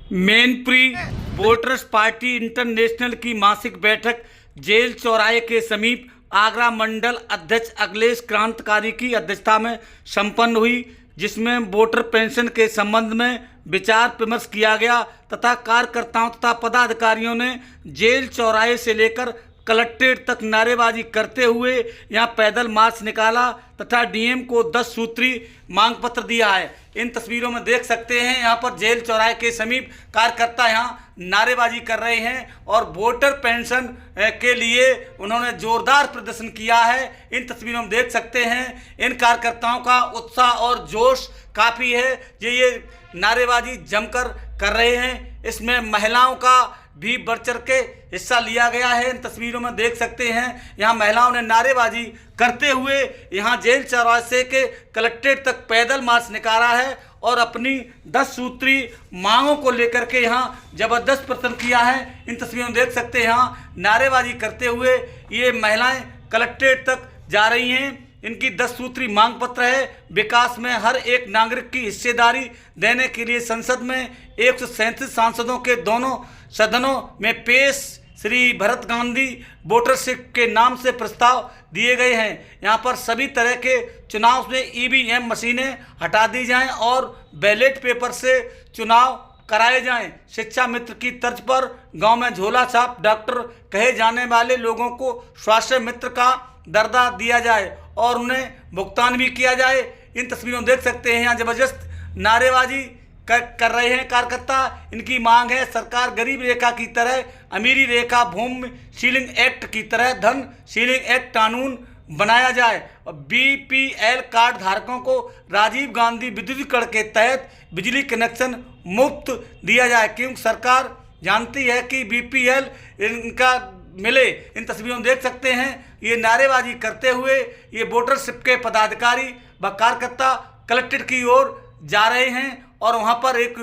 Mainpuri voters party international की मासिक बैठक जेल चौराहे के समीप आगरा मंडल अध्यक्ष अखिलेश क्रांतिकारी की अध्यक्षता में संपन्न हुई, जिसमें वोटर पेंशन के संबंध में विचार विमर्श किया गया तथा कार्यकर्ताओं तथा पदाधिकारियों ने जेल चौराहे से लेकर कलेक्ट्रेट तक नारेबाजी करते हुए यहां पैदल मार्च निकाला तथा डीएम को 10 सूत्री मांग पत्र दिया है। इन तस्वीरों में देख सकते हैं यहां पर जेल चौराहे के समीप कार्यकर्ता यहां नारेबाजी कर रहे हैं और वोटर पेंशन के लिए उन्होंने जोरदार प्रदर्शन किया है। इन तस्वीरों में देख सकते हैं इन कार्यकर्ताओं का उत्साह और जोश काफ़ी है, ये नारेबाजी जमकर कर रहे हैं। इसमें महिलाओं का भी बढ़ चढ़ के हिस्सा लिया गया है। इन तस्वीरों में देख सकते हैं यहाँ महिलाओं ने नारेबाजी करते हुए यहाँ जेल चौराहे के कलेक्ट्रेट तक पैदल मार्च निकाला है और अपनी 10 सूत्री मांगों को लेकर के यहाँ जबरदस्त प्रदर्शन किया है। इन तस्वीरों में देख सकते हैं यहाँ नारेबाजी करते हुए ये महिलाएं कलेक्ट्रेट तक जा रही हैं। इनकी 10 सूत्री मांग पत्र है विकास में हर एक नागरिक की हिस्सेदारी देने के लिए संसद में 137 सांसदों के दोनों सदनों में पेश श्री भरत गांधी वोटरशिप के नाम से प्रस्ताव दिए गए हैं। यहाँ पर सभी तरह के चुनाव में ईवीएम मशीनें हटा दी जाएं और बैलेट पेपर से चुनाव कराए जाएं। शिक्षा मित्र की तर्ज पर गांव में झोला छाप डॉक्टर कहे जाने वाले लोगों को स्वास्थ्य मित्र का दर्जा दिया जाए और उन्हें भुगतान भी किया जाए। इन तस्वीरों में देख सकते हैं यहाँ जबरदस्त नारेबाजी कर रहे हैं कार्यकर्ता। इनकी मांग है सरकार गरीब रेखा की तरह अमीरी रेखा भूमि सीलिंग एक्ट की तरह धन सीलिंग एक्ट कानून बनाया जाए और बीपीएल कार्ड धारकों को राजीव गांधी विद्युतीकरण के तहत बिजली कनेक्शन मुफ्त दिया जाए, क्योंकि सरकार जानती है कि बीपीएल इनका मिले। इन तस्वीरों में देख सकते हैं ये नारेबाजी करते हुए ये वोटरशिप के पदाधिकारी व कार्यकर्ता कलेक्ट्रेट की ओर जा रहे हैं और वहां पर एक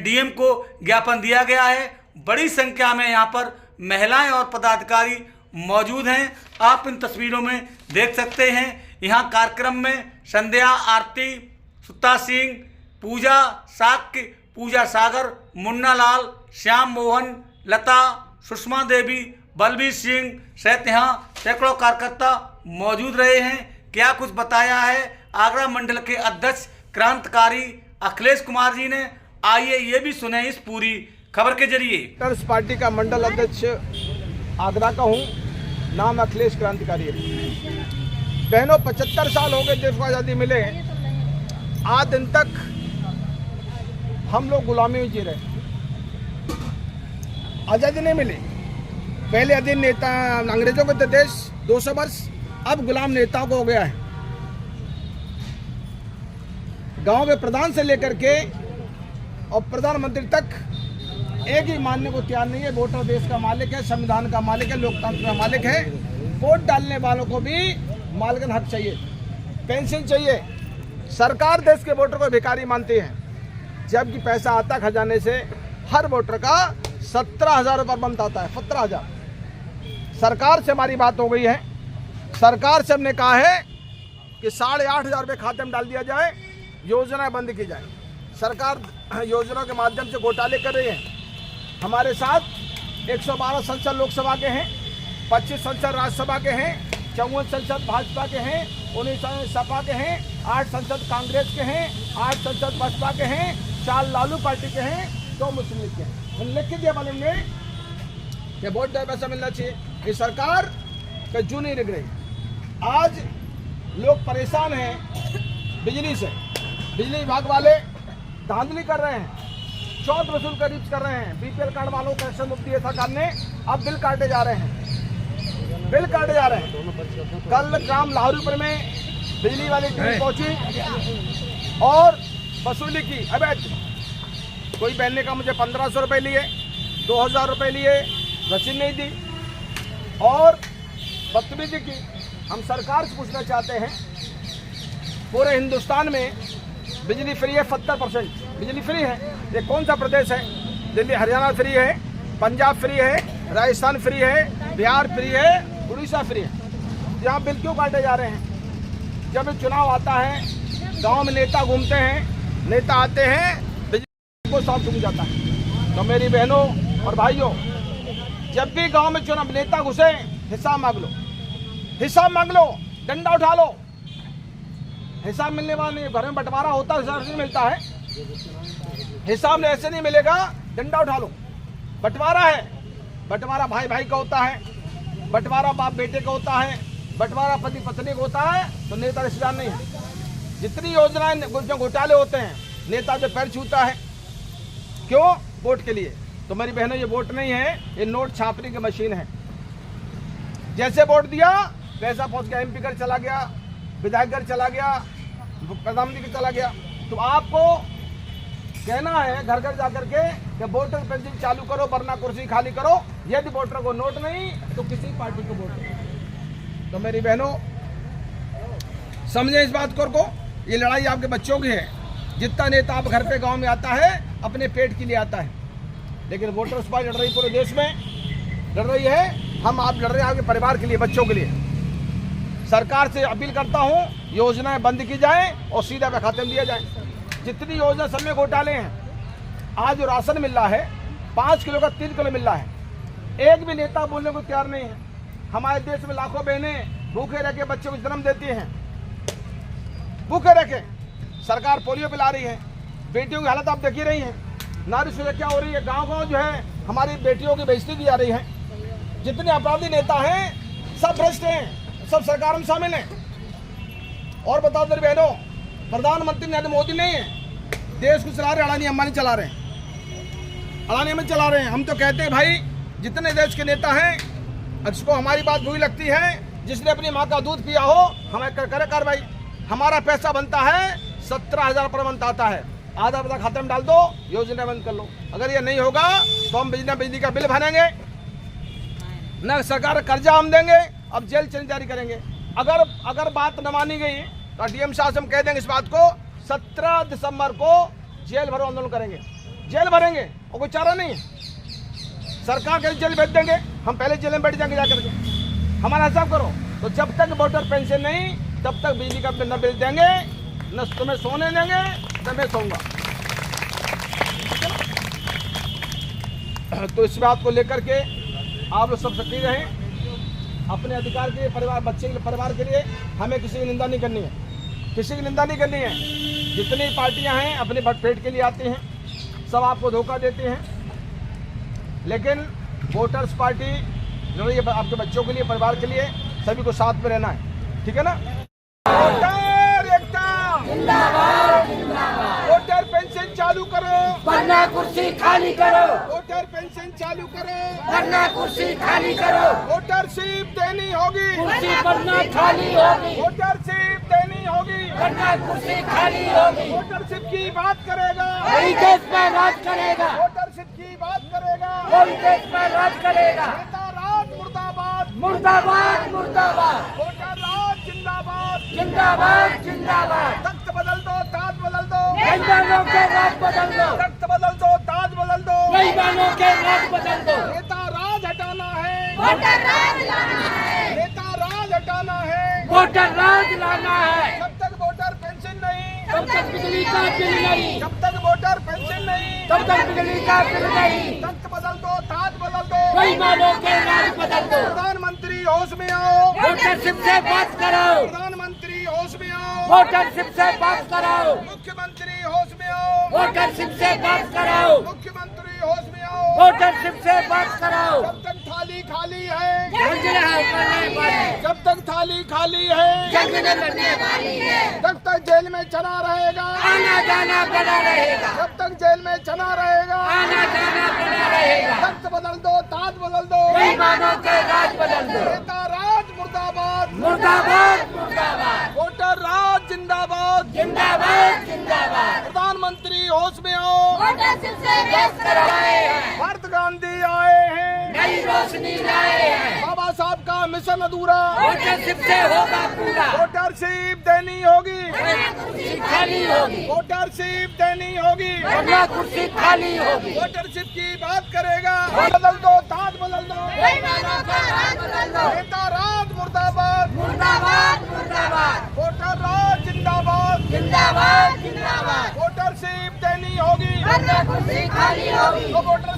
डीएम को ज्ञापन दिया गया है। बड़ी संख्या में यहां पर महिलाएं और पदाधिकारी मौजूद हैं। आप इन तस्वीरों में देख सकते हैं यहां कार्यक्रम में संध्या आरती, सुता सिंह, पूजा साक्य, पूजा सागर, मुन्ना लाल, श्याम मोहन, लता, सुषमा देवी, बलबीर सिंह सहित यहाँ सैकड़ों कार्यकर्ता मौजूद रहे हैं। क्या कुछ बताया है आगरा मंडल के अध्यक्ष क्रांतिकारी अखिलेश कुमार जी ने, आइए ये भी सुने इस पूरी खबर के जरिए। वोटर्स पार्टी का मंडल अध्यक्ष आगरा का हूँ, नाम अखिलेश क्रांतिकारी है। बहनों 75 साल हो गए देश को आज़ादी मिले, आज दिन तक हम लोग गुलामी में जी रहे, आज़ादी नहीं मिली। पहले अधीन नेता अंग्रेजों के देश 200 वर्ष, अब गुलाम नेताओं को हो गया है। गांव के प्रधान से लेकर के और प्रधानमंत्री तक एक ही मानने को तैयार नहीं है। वोटर देश का मालिक है, संविधान का मालिक है, लोकतंत्र का मालिक है। वोट डालने वालों को भी मालिकाना हक चाहिए, पेंशन चाहिए। सरकार देश के वोटर को भिखारी मानती है, जबकि पैसा आता खजाने से हर वोटर का 17,000 रुपये बनता आता है। 17,000। सरकार से हमारी बात हो गई है, सरकार से हमने कहा है कि 8,500 रुपये खाते में डाल दिया जाए, योजना बंद की जाए। सरकार योजना के माध्यम से घोटाले कर रही है। हमारे साथ 112 संसद लोकसभा के हैं, 25 संसद राज्यसभा के हैं, 54 संसद भाजपा के हैं, 19 सपा के हैं, 8 संसद कांग्रेस के हैं, 8 संसद बसपा के हैं, 4 लालू पार्टी के हैं, 2 मुस्लिम लीग के हैं। लिख के दिया वाले ने कि वोट दे पैसा मिलना चाहिए। ये सरकार का जू नहीं लग रही। आज लोग परेशान हैं बिजली से, बिजली विभाग वाले धांधली कर रहे हैं, चौथ वसूल कर रीच कर रहे हैं। बीपीएल कार्ड वालों को कनेक्शन मुफ्त दिया सरकार ने, अब बिल काटे जा रहे हैं, बिल काटे जा रहे हैं। कल ग्राम लाहौरीपुर में बिजली वाली टीम पहुंची और वसूली की। अबे कोई बहन ने कहा मुझे 1500 रुपये लिए, 2000 रुपये लिए, रसीद नहीं दी और बदतमीजी की। हम सरकार से पूछना चाहते हैं, पूरे हिंदुस्तान में बिजली फ्री है, 70% बिजली फ्री है। ये कौन सा प्रदेश है? दिल्ली हरियाणा फ्री है, पंजाब फ्री है, राजस्थान फ्री है, बिहार फ्री है, उड़ीसा फ्री है। यहाँ बिल क्यों काटे जा रहे हैं? जब चुनाव आता है गांव में नेता घूमते हैं, नेता आते हैं, बिजली को साफ घूम जाता है। तो मेरी बहनों और भाइयों, जब भी गांव में चुनाव नेता घुसे हिसाब मांग लो, हिसाब मांग लो, डंडा उठा लो। हिसाब मिलने वाला नहीं, घर में बंटवारा होता है, हिसाब नहीं मिलता है। हिसाब में ऐसे नहीं मिलेगा, डंडा उठा लो। बंटवारा है, बंटवारा भाई भाई का होता है, बंटवारा बाप बेटे का होता है, बंटवारा पति पत्नी का होता है, तो नेता रिश्तेदार नहीं है। जितनी योजनाएं जो घोटाले होते हैं, नेता जो पैर छूता है, क्यों? वोट के लिए। तो मेरी बहनों, ये वोट नहीं है, ये नोट छापने की मशीन है। जैसे वोट दिया वैसा पहुंच गया, एमपी घर चला गया, विधायक घर चला गया, प्रधानमंत्री घर चला गया। तो आपको कहना है घर घर जाकर के कि वोटर पेंशन चालू करो वरना कुर्सी खाली करो। यदि वोटर को नोट नहीं तो किसी पार्टी को वोट नहीं। तो मेरी बहनों, समझे इस बात को, ये लड़ाई आपके बच्चों की है। जितना नेता आप घर पे गांव में आता है अपने पेट के लिए आता है, लेकिन वोटर्स पार्टी लड़ रही पूरे देश में लड़ रही है। हम आप लड़ रहे हैं आपके परिवार के लिए, बच्चों के लिए। सरकार से अपील करता हूं, योजनाएं बंद की जाए और सीधा पे खाते में दिया जाए। जितनी योजना सब में घोटाले हैं। आज जो राशन मिल रहा है 5 किलो का 3 किलो मिल रहा है, एक भी नेता बोलने को तैयार नहीं है। हमारे देश में लाखों बहनें भूखे रह के बच्चों को जन्म देती हैं, भूखे रह के। सरकार पोलियो पिला रही है, बेटियों की हालत आप देख ही रही हैं। नारी सुरक्षा हो रही है, गाँव-गाँव जो है हमारी बेटियों की बेइज्जती की जा रही है। जितने अपराधी नेता हैं सब भ्रष्ट हैं, सब सरकार में शामिल हैं। और बताओ मेरी बहनों, प्रधानमंत्री नरेंद्र मोदी नहीं है, देश को चला रहे अडानी अंबानी चला रहे हैं, अडानी अंबानी चला रहे हैं। हम तो कहते हैं भाई, जितने देश के नेता हैं, जिसको हमारी बात बुरी लगती है, जिसने अपनी माँ का दूध पिया हो, हमें करे कार्रवाई। हमारा पैसा बनता है 17,000 पर मंथ आता है, आधा पैसा खाते में डाल दो, योजना बंद कर लो। अगर ये नहीं होगा तो हम बिजली का बिल भरेंगे, न सरकार कर्जा हम देंगे, अब जेल चेंज जारी करेंगे। अगर बात न मानी गई तो डीएम साहब से हम कह देंगे इस बात को, 17 दिसंबर को जेल भरो आंदोलन करेंगे, जेल भरेंगे और कोई चारा नहीं है। सरकार के जेल भेज देंगे, हम पहले जेल में बैठ जाएंगे जाकर के। हमारा हिसाब करो। तो जब तक वोटर पेंशन नहीं, तब तक बिजली का बिल न बिल देंगे, न तुम्हें सोने देंगे, न मैं सोऊंगा। तो इस बात को लेकर के आप लोग सब सक्रिय रहें, अपने अधिकार के लिए, परिवार बच्चे के लिए, परिवार के लिए। हमें किसी की निंदा नहीं करनी है, किसी की निंदा नहीं करनी है। जितनी पार्टियां हैं अपने पेट के लिए आती हैं, सब आपको धोखा देते हैं। लेकिन वोटर्स पार्टी जो ये आपके बच्चों के लिए, परिवार के लिए, सभी को साथ में रहना है, ठीक है ना। वोटर एकता जिंदाबाद, वोटर पेंशन चालू करो वरना कुर्सी खाली करो, वोटर पेंशन चालू करो वरना कुर्सी खाली करो, वोटरशिप देनी होगी कुर्सी वरना खाली होगी, वोटरशिप देनी होगी वरना कुर्सी खाली होगी। वोटरशिप की बात करेगा वही देश पर राज करेगा, वोटरशिप की बात करेगा वही देश पर राज करेगा। नेता राज मुर्दाबाद, मुर्दाबाद मुर्दाबाद, वोटर राज जिंदाबाद, जिंदाबाद जिंदाबाद। तख्त बदल दो, ताज बदल दो, बेईमानों के राज बदल दो, तख्त बदल दो, ताज बदल दो, बेईमानों के राज बदल दो। नेता राज हटाना है, वोटर राज लाना है, नेता राज हटाना है। वोटर राज लाना है। जब तक वोटर पेंशन नहीं, तब तक बिजली का बिल नहीं, जब तक वोटर पेंशन नहीं, तब तक बिजली का बिल नहीं। तख्त बदल दो, ताज बदल दो, बेईमानों के राज बदल दो। प्रधानमंत्री होश में आओ, वोटरशिप से बात कराओ, प्रधानमंत्री होश में आओ, वोटरशिप से बात कराओ, मुख्यमंत्री होश में आओ, वोटरशिप से बात कराओ, मुख्यमंत्री होश में आओ। वोटरशिप से बात कराओ। जब तक थाली खाली है, जंग नहीं करने वाली, जब तक थाली खाली है, जंग न लड़ने वाली है, तब तक जेल में चना रहेगा, आना जाना बना रहेगा, जब तक जेल में चना रहेगा, आना जाना बना रहेगा। तख्त बदल दो, ताज बदल दो, बेईमानों के राज बदल दो। नेता राज मुर्दाबाद, मुर्दाबाद मुर्दाबाद, वोटर राज जिंदाबाद, जिंदाबाद जिंदाबाद। प्रधानमंत्री होश में आओ, वोटरशिप से बात करवाए हैं, भारत गांधी आए हैं, नई रोशनी लाए हैं, बाबा साहब का मिशन अधूरा, वोटरशिप से होगा पूरा, वोटरशिप देनी होगी, वरना कुर्सी खाली होगी, वोटरशिप देनी होगी, वरना कुर्सी खाली होगी। वोटरशिप की बात करेगा, बदल दो, ताज बदल दो, बेईमानों का राज बदल दो। नेता राज मुर्दाबाद, मुर्दाबाद मुर्दाबाद, वोटर राज जिंदाबाद, जिंदाबाद जिंदाबाद। वोटरशिप देनी होगी, वरना कुर्सी खाली होगी, तो वोटर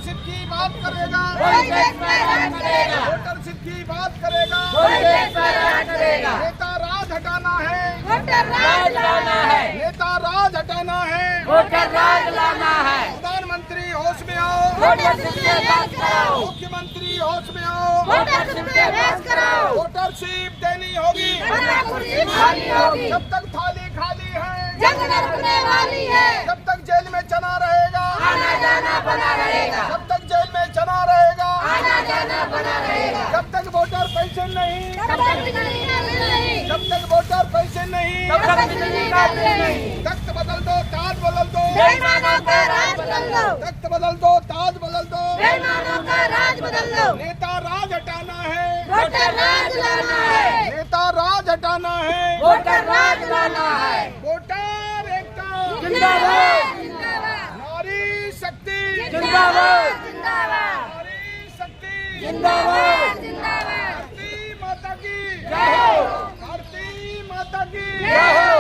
बात करेगा, कोई देश में राज करेगा, वोटरशिप की बात करेगा, कोई देश में राज करेगा, नेता राज हटाना है, वोटर राज लाना है, नेता राज हटाना है, वोटर राज लाना है, प्रधानमंत्री होश में आओ, वोटरशिप से बहस कराओ, मुख्यमंत्री होश में आओ, वोटरशिप से बहस कराओ, वोटरशिप देनी होगी, वरना कुर्सी खाली होगी, जब तक थाली खाली है, जंग लड़ने वाली है, जब तक जेल में चना रहेगा, आना जाना बना रहेगा, जब तक जेल में चना रहेगा, आना जाना बना रहेगा, जब तक वोटर पेंशन नहीं, तब तक बिजली का बिल नहीं, जब तक वोटर पेंशन नहीं, तब तक बिजली का बिल नहीं, तख्त बदल दो, ताज बदल दो, बेईमानों का राज बदल दो, तख्त बदल दो, ताज बदल दो, बेईमानों का राज बदल दो, नेता राज हटाना है, वोटर राज लाना है, नेता राज हटाना है, वोटर राज लाना है, वोटर एकता, जिंदाबाद जिंदाबाद नारी शक्ति, जिंदाबाद जिंदाबाद नारी शक्ति, जिंदाबाद जिंदाबाद, धरती माता की जय हो, धरती माता की जय हो।